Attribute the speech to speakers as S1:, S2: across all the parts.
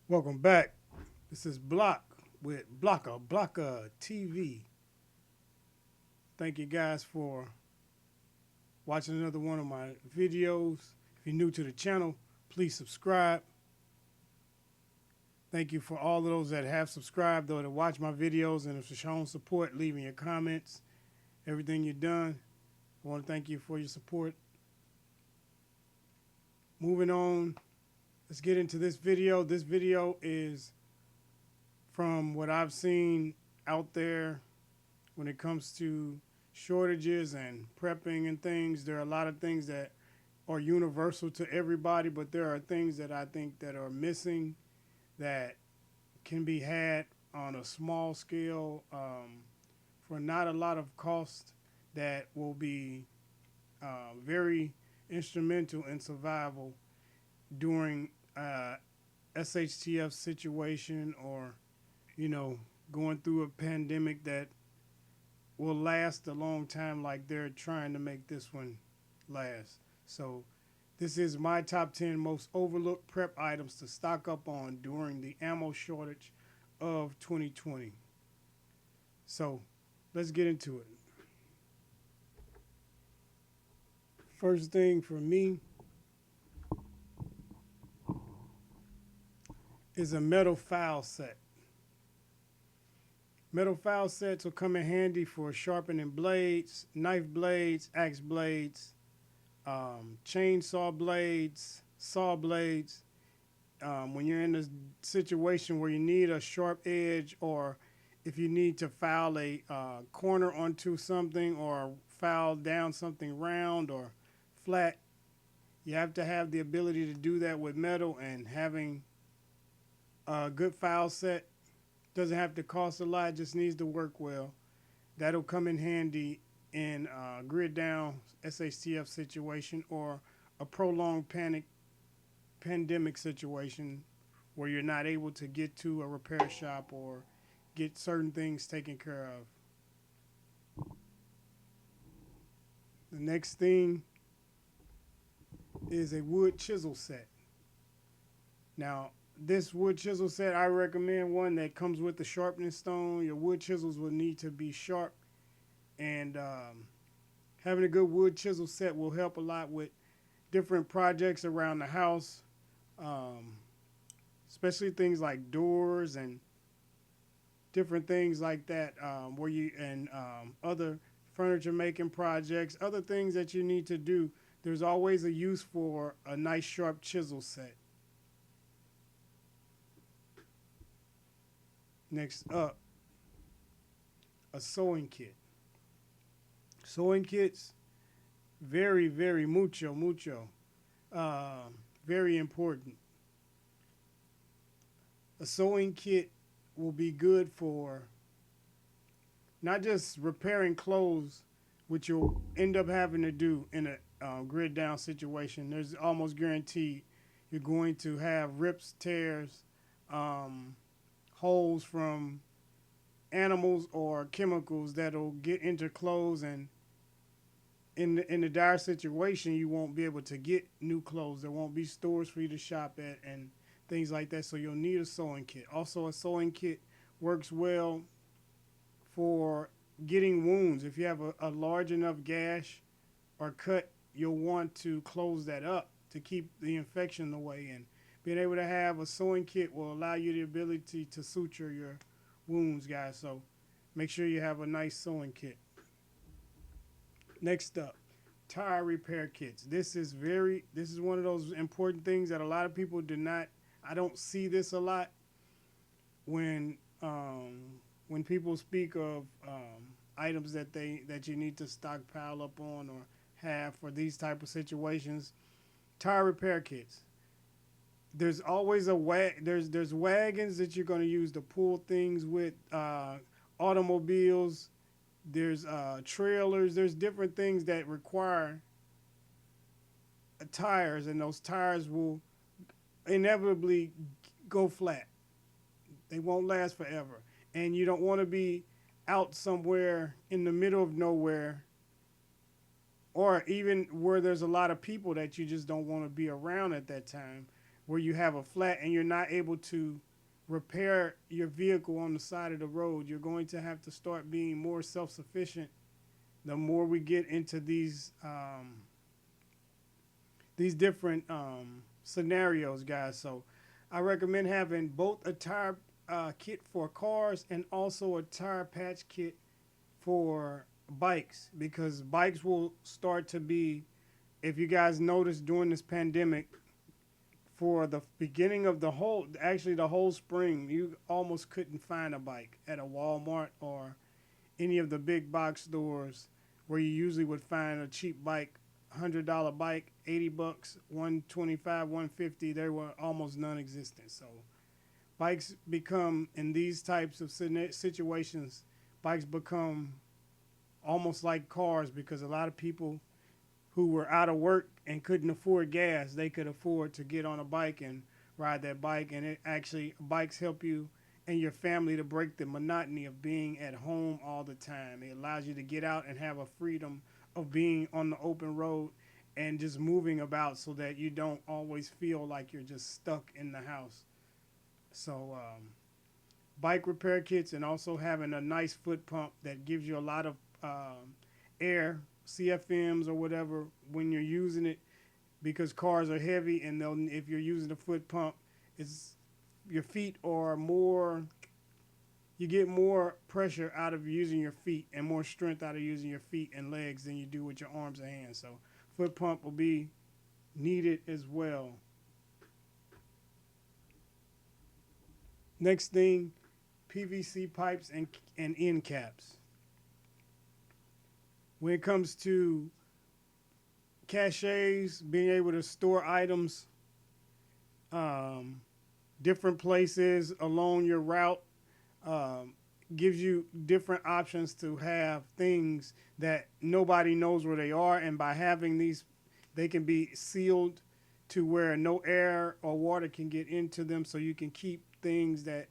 S1: Welcome back. This is Block with Blocka Blocka TV. Thank you guys for watching another one of my videos. If you're new to the channel, please subscribe. Thank you for all of those that have subscribed or that watch my videos and have shown support, leaving your comments, everything you've done. I want to thank you for your support. Moving on, let's get into this video. This video is from what I've seen out there when it comes to shortages and prepping and things. There are a lot of things that are universal to everybody, but there are things that I think that are missing that can be had on a small scale for not a lot of cost that will be very instrumental in survival during SHTF situation, or going through a pandemic that will last a long time, like they're trying to make this one last. So this is my top 10 most overlooked prep items to stock up on during the ammo shortage of 2020. So let's get into it. First thing for me is a metal file set. Metal file sets will come in handy for sharpening blades, knife blades, axe blades, chainsaw blades, saw blades. When you're in a situation where you need a sharp edge, or if you need to file a corner onto something or file down something round or flat, you have to have the ability to do that with metal, and having a good file set doesn't have to cost a lot, just needs to work well. That'll come in handy in a grid down SHTF situation or a prolonged pandemic situation where you're not able to get to a repair shop or get certain things taken care of. The next thing is a wood chisel set. Now, this wood chisel set, I recommend one that comes with the sharpening stone. Your wood chisels will need to be sharp, and having a good wood chisel set will help a lot with different projects around the house, especially things like doors and different things like that, where you and other furniture making projects, other things that you need to do. There's always a use for a nice sharp chisel set. Next up, a sewing kit. Sewing kits, very mucho, very important. A sewing kit will be good for not just repairing clothes, which you'll end up having to do in a grid down situation. There's almost guaranteed you're going to have rips, tears, holes from animals or chemicals that'll get into clothes, and in the dire situation you won't be able to get new clothes. There won't be stores for you to shop at and things like that, so you'll need a sewing kit. Also, a sewing kit works well for getting wounds. If you have a large enough gash or cut, you'll want to close that up to keep the infection away, and being able to have a sewing kit will allow you the ability to suture your wounds, guys. So make sure you have a nice sewing kit. Next up, tire repair kits. This is one of those important things that a lot of people do not. I don't see this a lot when people speak of items that you need to stockpile up on or have for these type of situations. Tire repair kits. There's always there's wagons that you're going to use to pull things with, automobiles. There's trailers. There's different things that require tires, and those tires will inevitably go flat. They won't last forever, and you don't want to be out somewhere in the middle of nowhere, or even where there's a lot of people that you just don't want to be around at that time, where you have a flat and you're not able to repair your vehicle on the side of the road. You're going to have to start being more self-sufficient the more we get into these different scenarios, guys. So I recommend having both a tire kit for cars and also a tire patch kit for bikes, because bikes will start to be, if you guys noticed during this pandemic, for the beginning of the whole spring, you almost couldn't find a bike at a Walmart or any of the big box stores where you usually would find a cheap bike, $100 bike, 80 bucks, 125, 150. They were almost non-existent. So bikes become, in these types of situations, bikes become almost like cars, because a lot of people who were out of work and couldn't afford gas, they could afford to get on a bike and ride that bike. And it actually, bikes help you and your family to break the monotony of being at home all the time. It allows you to get out and have a freedom of being on the open road and just moving about, so that you don't always feel like you're just stuck in the house. So bike repair kits, and also having a nice foot pump that gives you a lot of air, CFMs or whatever, when you're using it, because cars are heavy, and if you're using a foot pump, it's your feet are more, you get more pressure out of using your feet and more strength out of using your feet and legs than you do with your arms and hands. So foot pump will be needed as well. Next thing, PVC pipes and end caps. When it comes to caches, being able to store items, different places along your route, gives you different options to have things that nobody knows where they are. And by having these, they can be sealed to where no air or water can get into them, so you can keep things that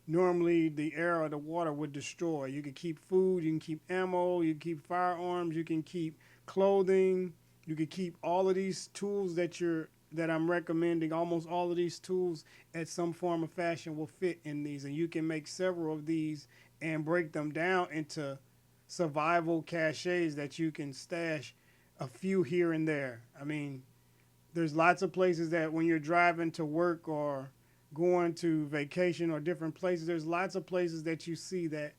S1: normally the air or the water would destroy. You can keep food, you can keep ammo, you can keep firearms, you can keep clothing, you can keep all of these tools that I'm recommending. Almost all of these tools at some form of fashion will fit in these, and you can make several of these and break them down into survival caches that you can stash a few here and there. I mean, there's lots of places that when you're driving to work or going to vacation or different places, there's lots of places that you see that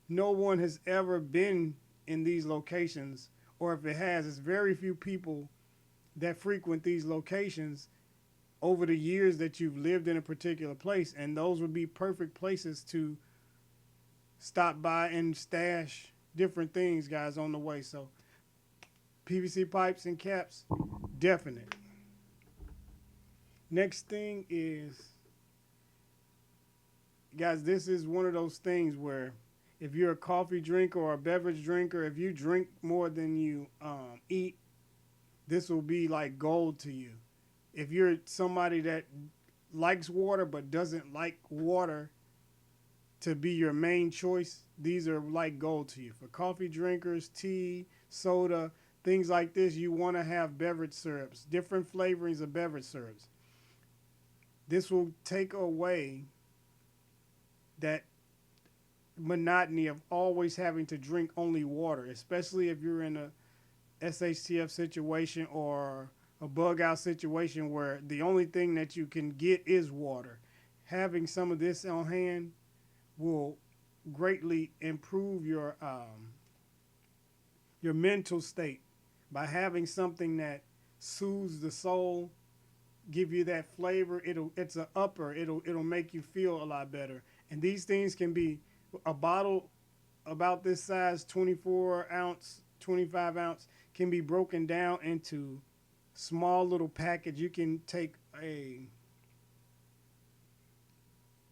S1: no one has ever been in these locations, or if it has, it's very few people that frequent these locations over the years that you've lived in a particular place. And those would be perfect places to stop by and stash different things, guys, on the way. So PVC pipes and caps, definite. Next thing is, guys, this is one of those things where if you're a coffee drinker or a beverage drinker, if you drink more than you eat, this will be like gold to you. If you're somebody that likes water but doesn't like water to be your main choice, these are like gold to you. For coffee drinkers, tea, soda, things like this, you want to have beverage syrups, different flavorings of beverage syrups. This will take away that monotony of always having to drink only water, especially if you're in a SHTF situation or a bug out situation where the only thing that you can get is water. Having some of this on hand will greatly improve your mental state by having something that soothes the soul, give you that flavor. It's an upper. It'll make you feel a lot better. And these things can be a bottle about this size, 24 ounce, 25 ounce, can be broken down into small little package. You can take a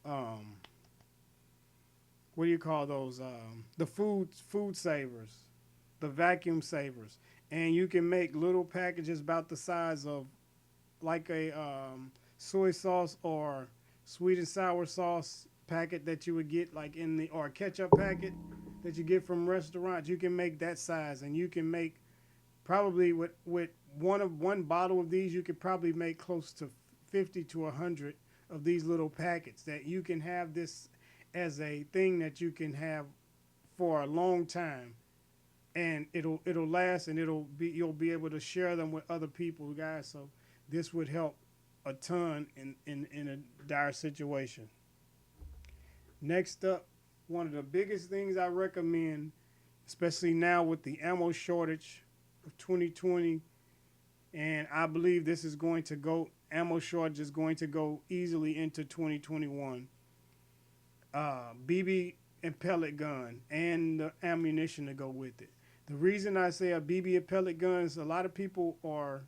S1: what do you call those? The food savers, the vacuum savers, and you can make little packages about the size of like a soy sauce or sweet and sour sauce packet that you would get like or a ketchup packet that you get from restaurants. You can make that size, and you can make probably with one bottle of these, you could probably make close to 50 to 100 of these little packets that you can have this as a thing that you can have for a long time, and it'll last, and you'll be able to share them with other people, guys. So this would help a ton in a dire situation. Next up, one of the biggest things I recommend, especially now with the ammo shortage of 2020, and I believe this is going to go, ammo shortage is going to go easily into 2021. BB and pellet gun and the ammunition to go with it. The reason I say a BB and pellet gun is a lot of people are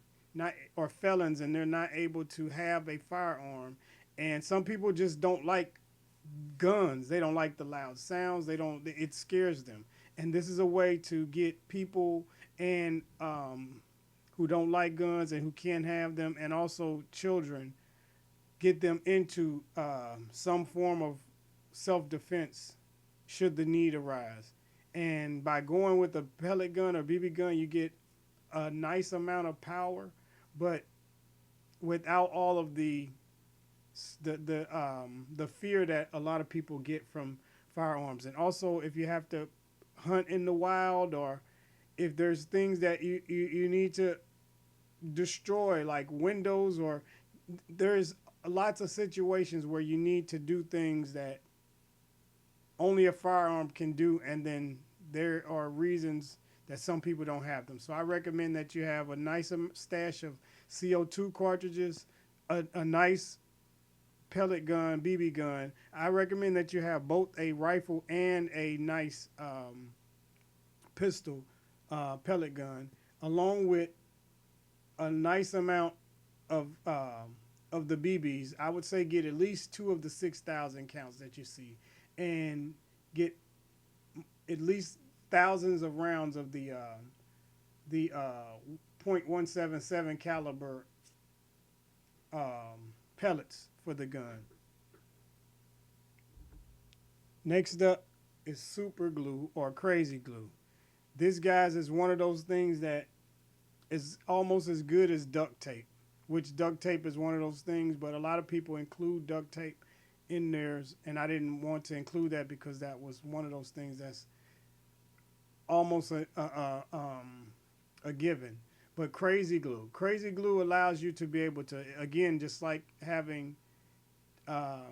S1: felons, and they're not able to have a firearm, and some people just don't like guns. They don't like the loud sounds. It scares them, and this is a way to get people and who don't like guns and who can't have them, and also children, get them into some form of self-defense should the need arise. And by going with a pellet gun or BB gun, you get a nice amount of power, but without all of the fear that a lot of people get from firearms. And also, if you have to hunt in the wild, or if there's things that you need to destroy, like windows, or there's lots of situations where you need to do things that only a firearm can do, and then there are reasons that some people don't have them. So I recommend that you have a nice stash of CO2 cartridges, a nice pellet gun, BB gun. I recommend that you have both a rifle and a nice pistol, pellet gun, along with a nice amount of the BBs. I would say get at least 2 of the 6,000 counts that you see, and get at least thousands of rounds of the .177 caliber pellets for the gun. Next up is super glue or crazy glue. This, guys, is one of those things that is almost as good as duct tape, which duct tape is one of those things, but a lot of people include duct tape in theirs, and I didn't want to include that because that was one of those things that's almost a given. But crazy glue allows you to be able to, again, just like having the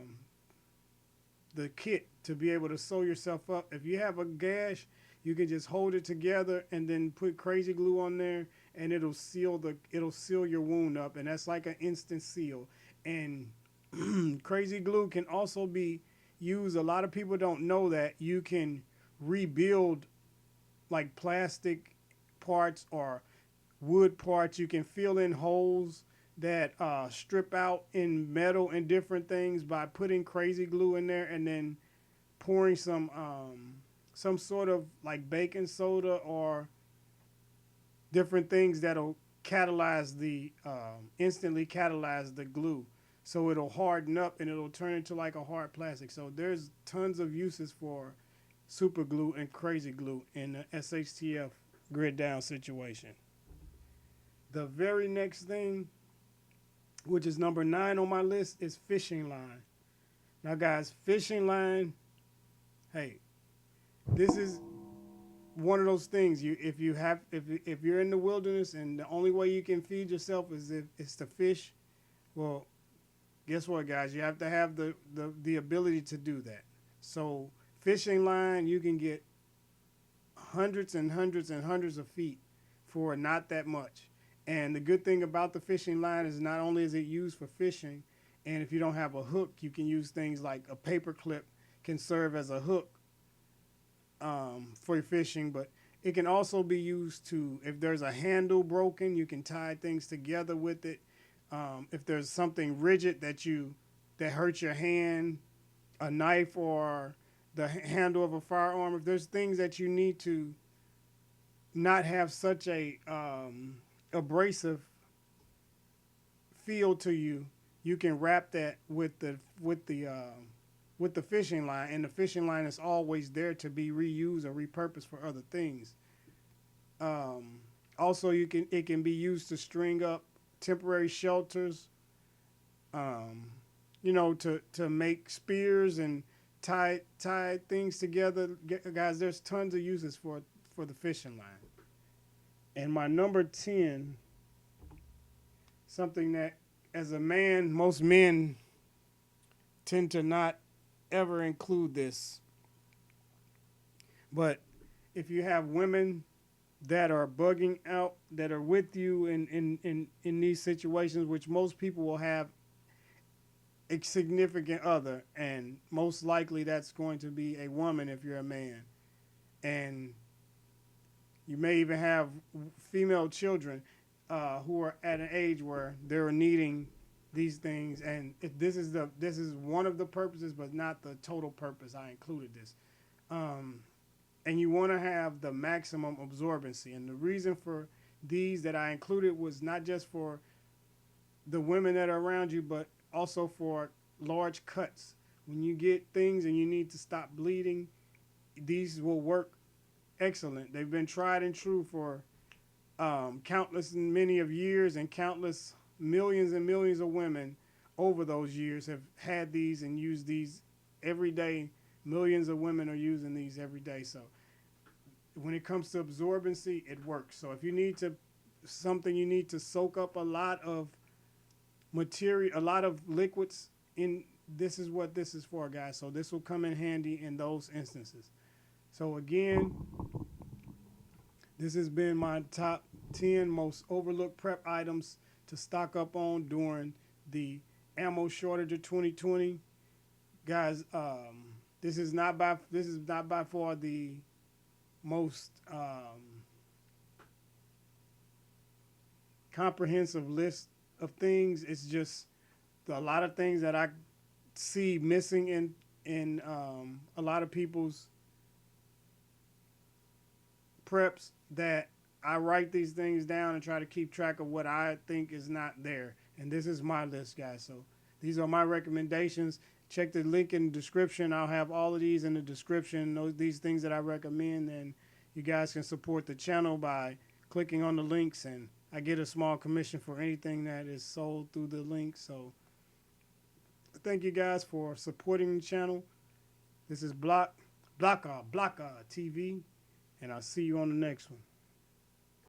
S1: kit to be able to sew yourself up. If you have a gash, you can just hold it together and then put crazy glue on there, and it'll seal your wound up, and that's like an instant seal. And crazy glue can also be used. A lot of people don't know that you can rebuild like plastic parts or wood parts. You can fill in holes that strip out in metal and different things by putting crazy glue in there, and then pouring some sort of like baking soda or different things that'll catalyze instantly catalyze the glue, so it'll harden up and it'll turn into like a hard plastic. So there's tons of uses for super glue and crazy glue in the SHTF grid down situation. The very next thing, which is number 9 on my list, is fishing line. Now, guys, fishing line, hey, this is one of those things. If you're in the wilderness and the only way you can feed yourself is to fish, well, guess what, guys? You have to have the ability to do that. So fishing line, you can get hundreds and hundreds and hundreds of feet for not that much. And the good thing about the fishing line is not only is it used for fishing, and if you don't have a hook, you can use things like a paper clip can serve as a hook for your fishing, but it can also be used to, if there's a handle broken, you can tie things together with it. If there's something rigid that hurts your hand, a knife or the handle of a firearm, if there's things that you need to not have such a abrasive feel to you, you can wrap that with the fishing line, and the fishing line is always there to be reused or repurposed for other things. Also, it can be used to string up temporary shelters um, you know, to make spears and tie things together. Guys, there's tons of uses for the fishing line. And my number 10, something that as a man, most men tend to not ever include this. But if you have women that are bugging out, that are with you in these situations, which most people will have a significant other, and most likely that's going to be a woman if you're a man. And you may even have female children who are at an age where they're needing these things. And this is one of the purposes, but not the total purpose. I included this. And you want to have the maximum absorbency. And the reason for these that I included was not just for the women that are around you, but also for large cuts. When you get things and you need to stop bleeding, these will work excellent. They've been tried and true for countless and many of years, and countless millions and millions of women over those years have had these and used these every day. Millions of women are using these every day. So when it comes to absorbency, it works. So if you need you need to soak up a lot of material, a lot of liquids in, this is what this is for, guys. So this will come in handy in those instances. So again, this has been my top 10 most overlooked prep items to stock up on during the ammo shortage of 2020. Guys, this is not by far the most comprehensive list of things. It's just a lot of things that I see missing in a lot of people's preps, that I write these things down and try to keep track of what I think is not there. And this is my list, guys. So these are my recommendations. Check the link in the description. I'll have all of these in the description, these things that I recommend. And you guys can support the channel by clicking on the links. And I get a small commission for anything that is sold through the link. So thank you guys for supporting the channel. This is Blocka Blocka TV. And I'll see you on the next one.